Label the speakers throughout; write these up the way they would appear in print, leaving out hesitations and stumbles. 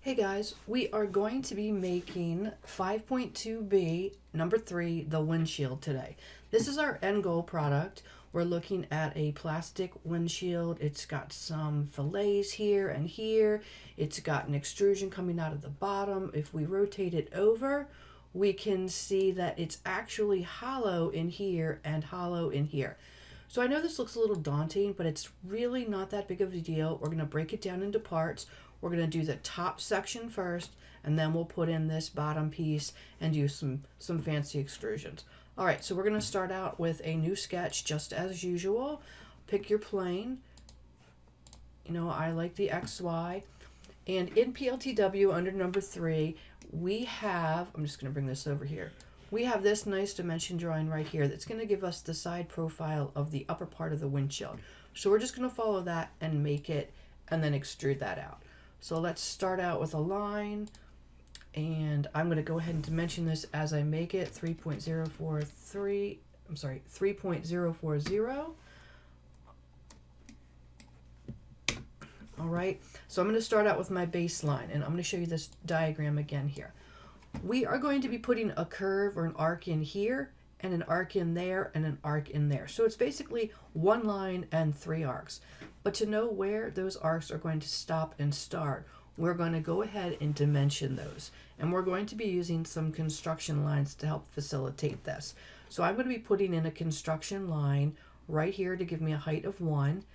Speaker 1: Hey guys, we are going to be making 5.2B number 3, the windshield today. This is our end goal product. We're looking at a plastic windshield. It's got some fillets here and here. It's got an extrusion coming out of the bottom. If we rotate it over, we can see that it's actually hollow in here and hollow in here. So I know this looks a little daunting, but it's really not that big of a deal. We're going to break it down into parts. We're going to do the top section first, and then we'll put in this bottom piece and do some fancy extrusions. All right, so we're going to start out with a new sketch just as usual. Pick your plane. You know, I like the XY. And in PLTW under number 3, we have, I'm just going to bring this over here. We have this nice dimension drawing right here that's going to give us the side profile of the upper part of the windshield. So we're just going to follow that and make it and then extrude that out. So let's start out with a line, and I'm going to go ahead and dimension this as I make it 3.040. All right, so I'm going to start out with my baseline, and I'm going to show you this diagram again here. We are going to be putting a curve or an arc in here, and an arc in there, and an arc in there. So it's basically one line and 3 arcs. But to know where those arcs are going to stop and start, we're going to go ahead and dimension those. And we're going to be using some construction lines to help facilitate this. So I'm going to be putting in a construction line right here to give me a height of 1,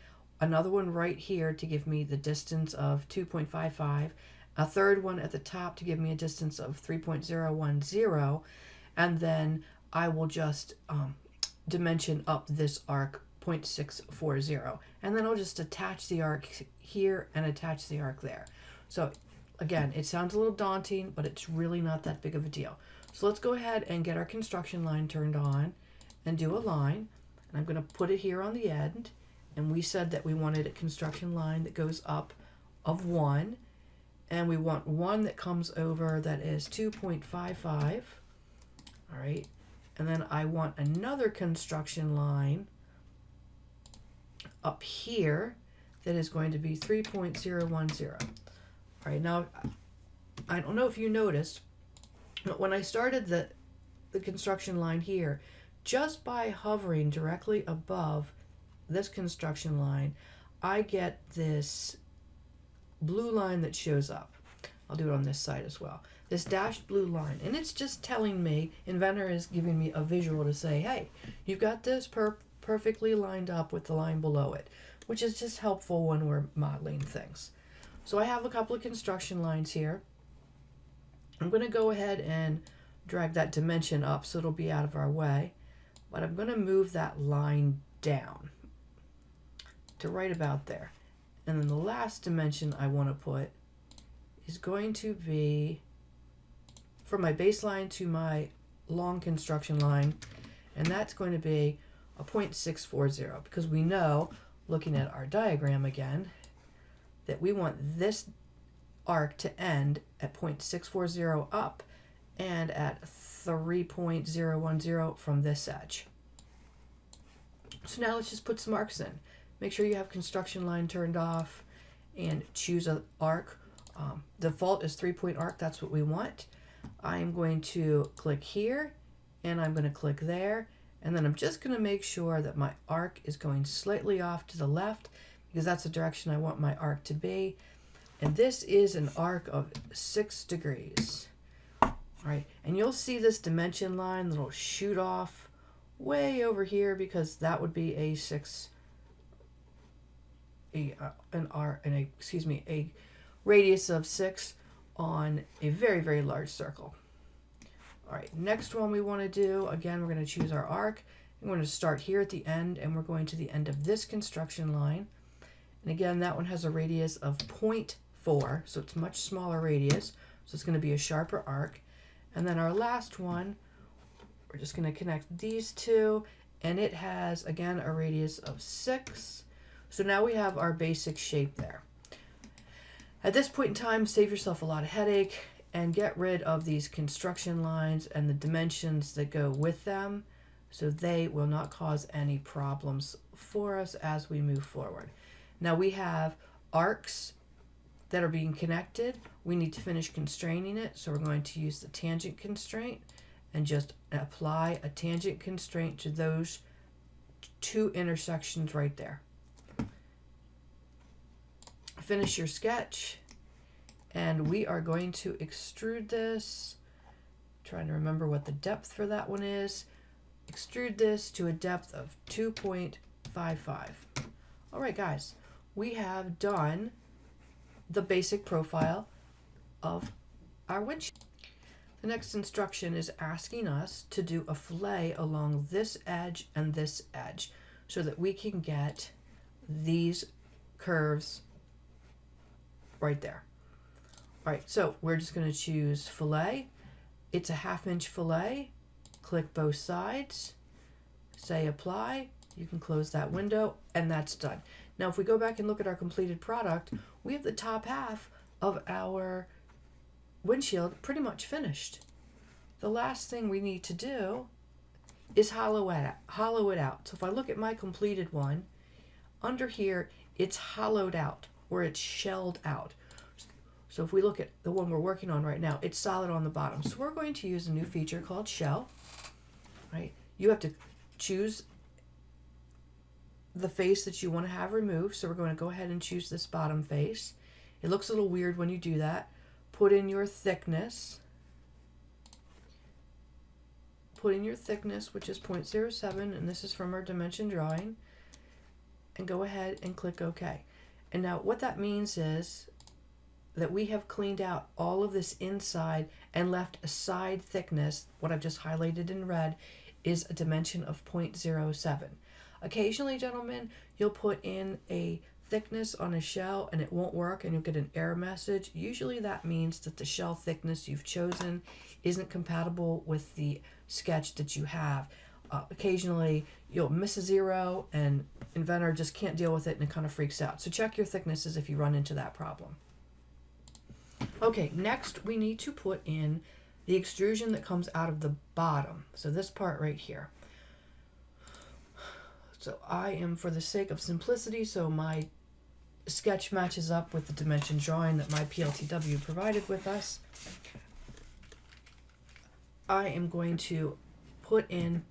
Speaker 1: another one right here to give me the distance of 2.55, a third one at the top to give me a distance of 3.010, and then I will just dimension up this arc 0.640, and then I'll just attach the arc here and attach the arc there. So again, it sounds a little daunting, but it's really not that big of a deal. So let's go ahead and get our construction line turned on and do a line, and I'm going to put it here on the end, and we said that we wanted a construction line that goes up of 1, and we want one that comes over that is 2.55. All right, and then I want another construction line up here that is going to be 3.010. All right, now I don't know if you noticed, but when I started the construction line here, just by hovering directly above this construction line, I get this blue line that shows up. I'll do it on this side as well. This dashed blue line, and it's just telling me, Inventor is giving me a visual to say, hey, you've got this perfectly lined up with the line below it, which is just helpful when we're modeling things. So I have a couple of construction lines here. I'm going to go ahead and drag that dimension up so it'll be out of our way, but I'm going to move that line down to right about there. And then the last dimension I want to put is going to be from my baseline to my long construction line, and that's going to be a 0.640, because we know, looking at our diagram again, that we want this arc to end at 0.640 up and at 3.010 from this edge. So now let's just put some arcs in. Make sure you have construction line turned off and choose an arc. Default is 3-point arc, that's what we want. I'm going to click here, and I'm going to click there, and then I'm just going to make sure that my arc is going slightly off to the left, because that's the direction I want my arc to be. And this is an arc of 6 degrees. All right, and you'll see this dimension line that'll shoot off way over here, because that would be a a radius of 6 on a very, very large circle. All right, next one we want to do, again, we're going to choose our arc. We're going to start here at the end, and we're going to the end of this construction line. And again, that one has a radius of 0.4, so it's a much smaller radius, so it's going to be a sharper arc. And then our last one, we're just going to connect these two, and it has, again, a radius of 6. So now we have our basic shape there. At this point in time, save yourself a lot of headache and get rid of these construction lines and the dimensions that go with them, so they will not cause any problems for us as we move forward. Now we have arcs that are being connected, we need to finish constraining it. So we're going to use the tangent constraint and just apply a tangent constraint to those two intersections right there. Finish your sketch, and we are going to extrude this. Trying to remember what the depth for that one is. Extrude this to a depth of 2.55. All right, guys, we have done the basic profile of our windshield. The next instruction is asking us to do a fillet along this edge and this edge so that we can get these curves right there. All right, so we're just going to choose fillet. It's a 1/2 inch fillet. Click both sides, say apply. You can close that window, and that's done. Now, if we go back and look at our completed product, we have the top half of our windshield pretty much finished. The last thing we need to do is hollow it out. So if I look at my completed one, under here, it's hollowed out, or it's shelled out. So if we look at the one we're working on right now, it's solid on the bottom. So we're going to use a new feature called shell. Right? You have to choose the face that you want to have removed. So we're going to go ahead and choose this bottom face. It looks a little weird when you do that. Put in your thickness. Put in your thickness, which is 0.07, and this is from our dimension drawing. And go ahead and click OK. And now what that means is that we have cleaned out all of this inside and left a side thickness. What I've just highlighted in red is a dimension of 0.07. Occasionally, gentlemen, you'll put in a thickness on a shell and it won't work and you'll get an error message. Usually that means that the shell thickness you've chosen isn't compatible with the sketch that you have. Occasionally you'll miss a zero and Inventor just can't deal with it and it kind of freaks out. So check your thicknesses if you run into that problem. Okay, next we need to put in the extrusion that comes out of the bottom. So this part right here. So I am, for the sake of simplicity, so my sketch matches up with the dimension drawing that my PLTW provided with us, I am going to put in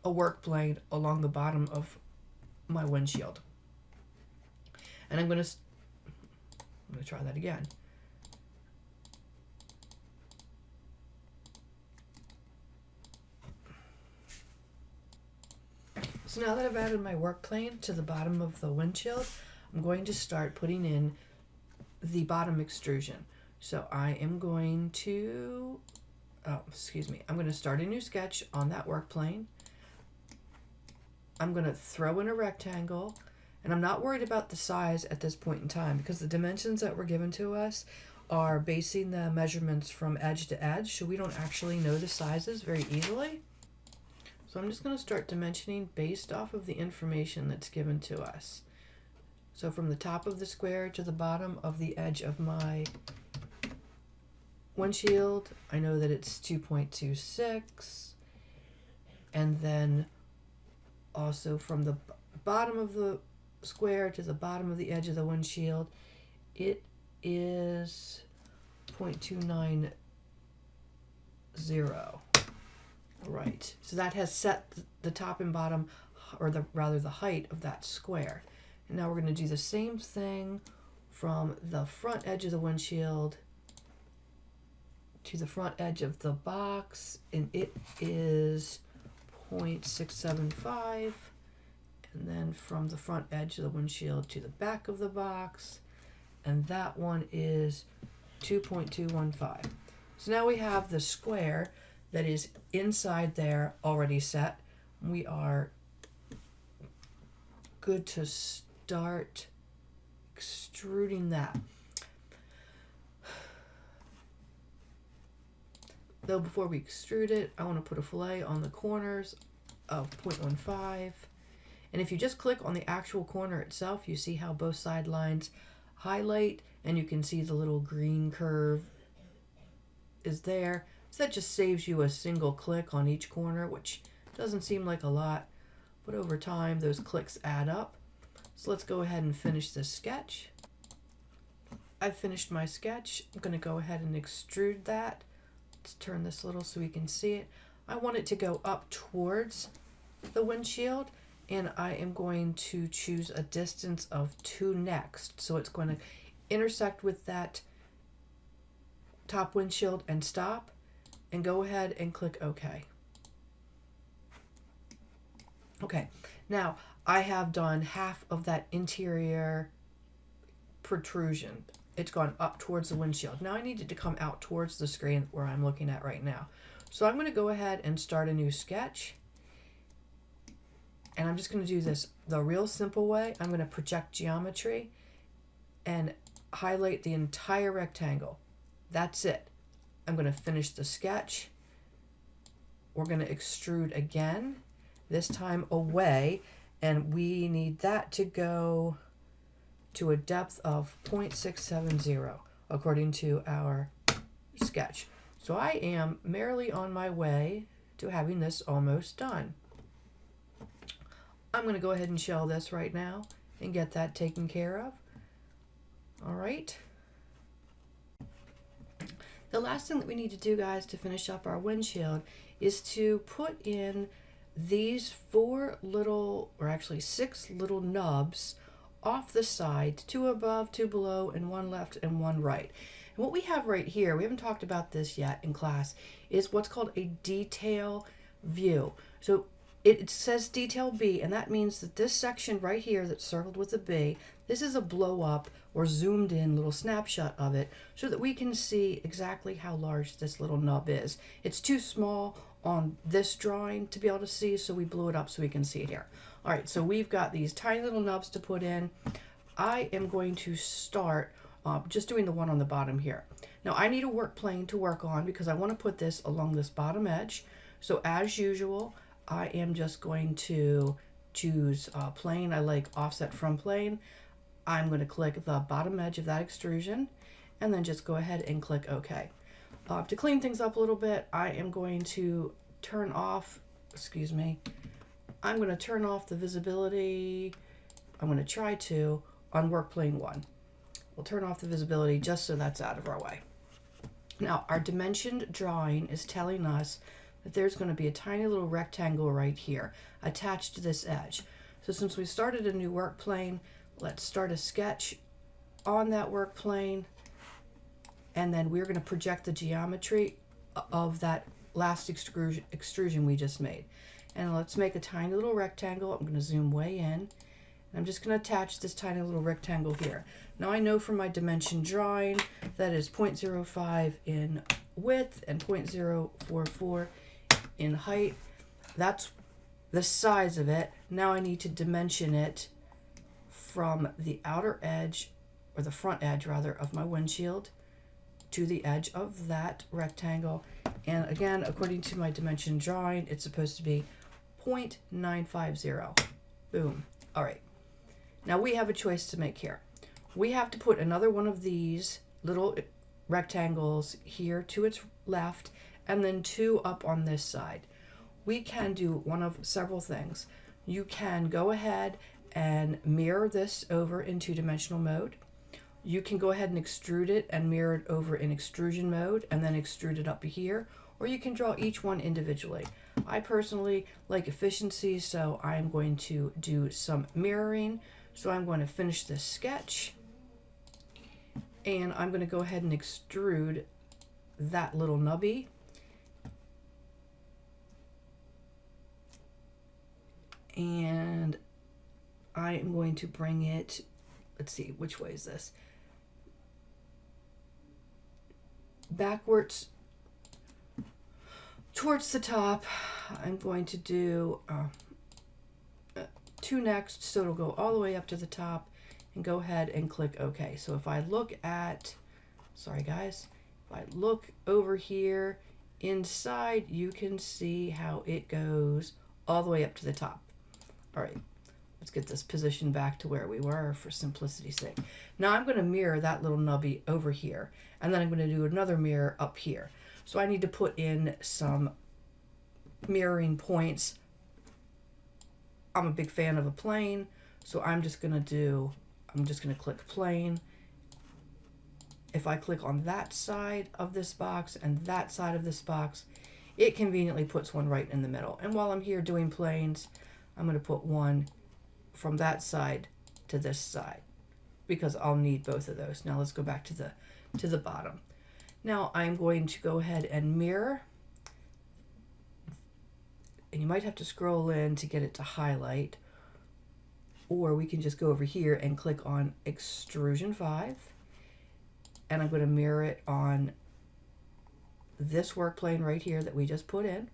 Speaker 1: a work blade along the bottom of my windshield. And I'm going to try that again. So now that I've added my work plane to the bottom of the windshield, I'm going to start putting in the bottom extrusion. So I am going to, I'm going to start a new sketch on that work plane. I'm going to throw in a rectangle, and I'm not worried about the size at this point in time because the dimensions that were given to us are basing the measurements from edge to edge, so we don't actually know the sizes very easily. So I'm just going to start dimensioning based off of the information that's given to us. So from the top of the square to the bottom of the edge of my windshield, I know that it's 2.26. And then also from the bottom of the square to the bottom of the edge of the windshield, it is 0.290. Right, so that has set the top and bottom, or the height of that square. And now we're going to do the same thing from the front edge of the windshield to the front edge of the box, and it is 0.675. And then from the front edge of the windshield to the back of the box, and that one is 2.215. So now we have the square that is inside there already set. We are good to start extruding that. Though before we extrude it, I want to put a fillet on the corners of 0.15. And if you just click on the actual corner itself, you see how both side lines highlight, and you can see the little green curve is there. So that just saves you a single click on each corner, which doesn't seem like a lot, but over time those clicks add up. So let's go ahead and finish this sketch. I've finished my sketch. I'm going to go ahead and extrude that. Let's turn this a little so we can see it. I want it to go up towards the windshield, and I am going to choose a distance of 2 next. So it's going to intersect with that top windshield and stop, and go ahead and click OK. Okay, now I have done half of that interior protrusion. It's gone up towards the windshield. Now I need it to come out towards the screen where I'm looking at right now. So I'm going to go ahead and start a new sketch. And I'm just going to do this the real simple way. I'm going to project geometry and highlight the entire rectangle. That's it. I'm going to finish the sketch. We're going to extrude again, this time away, and we need that to go to a depth of 0.670 according to our sketch. So I am merrily on my way to having this almost done. I'm going to go ahead and shell this right now and get that taken care of. All right. The last thing that we need to do, guys, to finish up our windshield is to put in these 4 little, or actually 6 little nubs off the side, 2 above, 2 below, and 1 left and 1 right. And what we have right here, we haven't talked about this yet in class, is what's called a detail view. So it says detail B, and that means that this section right here that's circled with a B, this is a blow up or zoomed in little snapshot of it so that we can see exactly how large this little nub is. It's too small on this drawing to be able to see, so we blew it up so we can see it here. All right, so we've got these tiny little nubs to put in. I am going to start just doing the one on the bottom here. Now I need a work plane to work on because I want to put this along this bottom edge. So as usual, I am just going to choose plane. I like offset from plane. I'm going to click the bottom edge of that extrusion and then just go ahead and click OK. To clean things up a little bit, I am going to turn off, I'm going to turn off the visibility. I'm going to try to on work plane 1. We'll turn off the visibility just so that's out of our way. Now our dimensioned drawing is telling us that there's going to be a tiny little rectangle right here attached to this edge. So since we started a new work plane, let's start a sketch on that work plane, and then we're going to project the geometry of that last extrusion we just made. And let's make a tiny little rectangle. I'm going to zoom way in, and I'm just going to attach this tiny little rectangle here. Now I know from my dimension drawing that is 0.05 in width and 0.044 in height. That's the size of it. Now I need to dimension it from the outer edge, or the front edge rather, of my windshield to the edge of that rectangle. And again, according to my dimension drawing, it's supposed to be 0.950. Boom. All right. Now we have a choice to make here. We have to put another one of these little rectangles here to its left, and then 2 up on this side. We can do one of several things. You can go ahead and mirror this over in 2-dimensional mode. You can go ahead and extrude it and mirror it over in extrusion mode and then extrude it up here, or you can draw each one individually. I personally like efficiency, so I'm going to do some mirroring. So I'm going to finish this sketch, and I'm going to go ahead and extrude that little nubby. And I am going to bring it, let's see, which way is this? Backwards towards the top. I'm going to do 2 next, so it'll go all the way up to the top, and go ahead and click OK. So if I look at, sorry guys, if I look over here inside, you can see how it goes all the way up to the top. All right, let's get this position back to where we were for simplicity's sake. Now I'm going to mirror that little nubby over here, and then I'm going to do another mirror up here. So I need to put in some mirroring points. I'm a big fan of a plane, so I'm just going to click plane, if I click on that side of this box and that side of this box, it conveniently puts one right in the middle. And while I'm here doing planes, I'm going to put one from that side to this side because I'll need both of those. Now let's go back to the bottom. Now I'm going to go ahead and mirror, and you might have to scroll in to get it to highlight, or we can just go over here and click on Extrusion 5, and I'm going to mirror it on this work plane right here that we just put in.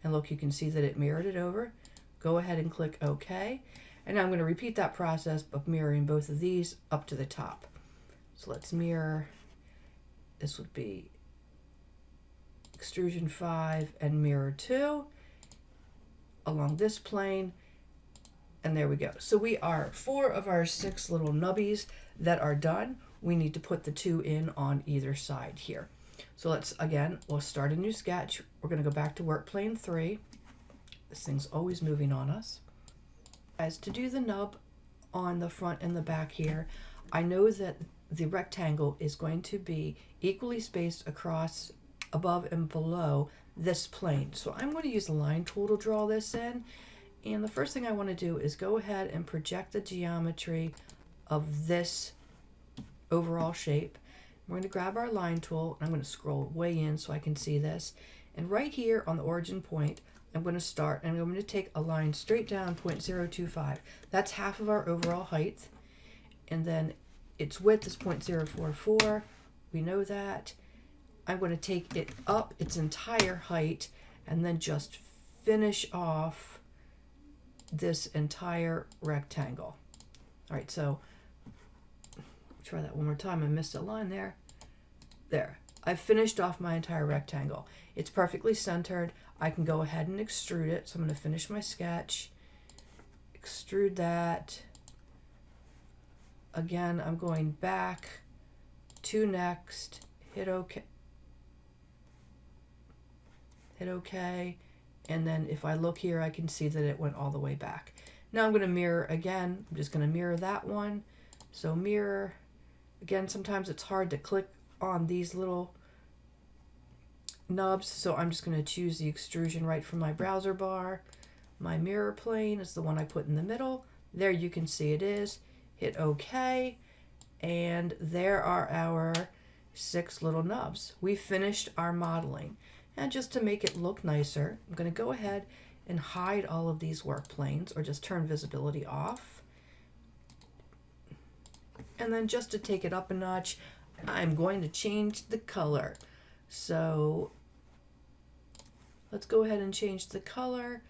Speaker 1: And look, you can see that it mirrored it over. Go ahead and click OK. And now I'm going to repeat that process of mirroring both of these up to the top. So let's mirror. This would be Extrusion 5 and mirror 2 along this plane. And there we go. So we are 4 of our 6 little nubbies that are done. We need to put the 2 in on either side here. So we'll start a new sketch. We're going to go back to work plane 3. This thing's always moving on us. As to do the nub on the front and the back here, I know that the rectangle is going to be equally spaced across above and below this plane. So I'm going to use the line tool to draw this in. And the first thing I want to do is go ahead and project the geometry of this overall shape. We're going to grab our line tool, and I'm going to scroll way in so I can see this. And right here on the origin point, I'm going to start, and I'm going to take a line straight down 0.025. That's half of our overall height. And then its width is 0.044. We know that. I'm going to take it up its entire height and then just finish off this entire rectangle. All right, so try that one more time. I missed a line there. There. I've finished off my entire rectangle. It's perfectly centered. I can go ahead and extrude it. So I'm going to finish my sketch. Extrude that. Again, I'm going back to next. Hit OK. Hit OK. And then if I look here, I can see that it went all the way back. Now I'm going to mirror again. I'm just going to mirror that one. So mirror. Again, sometimes it's hard to click on these little nubs, so I'm just going to choose the extrusion right from my browser bar. My mirror plane is the one I put in the middle. There you can see it is. Hit OK, and there are our 6 little nubs. We finished our modeling. And just to make it look nicer, I'm going to go ahead and hide all of these work planes, or just turn visibility off. And then just to take it up a notch, I'm going to change the color. So let's go ahead and change the color.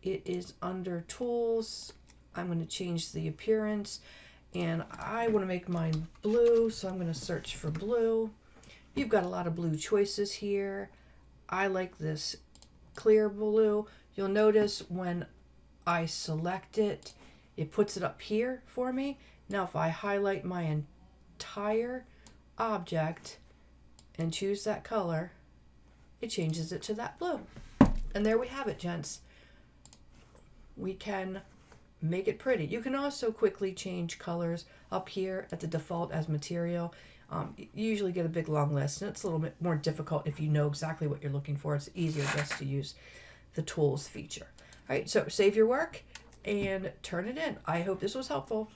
Speaker 1: It is under Tools. I'm going to change the appearance, and I want to make mine blue, so I'm going to search for blue. You've got a lot of blue choices here. I like this clear blue. You'll notice when I select it, it puts it up here for me. Now if I highlight my entire object and choose that color, it changes it to that blue. And there we have it, gents. We can make it pretty. You can also quickly change colors up here at the default as material. You usually get a big long list, and it's a little bit more difficult if you know exactly what you're looking for. It's easier just to use the tools feature. All right, so save your work and turn it in. I hope this was helpful.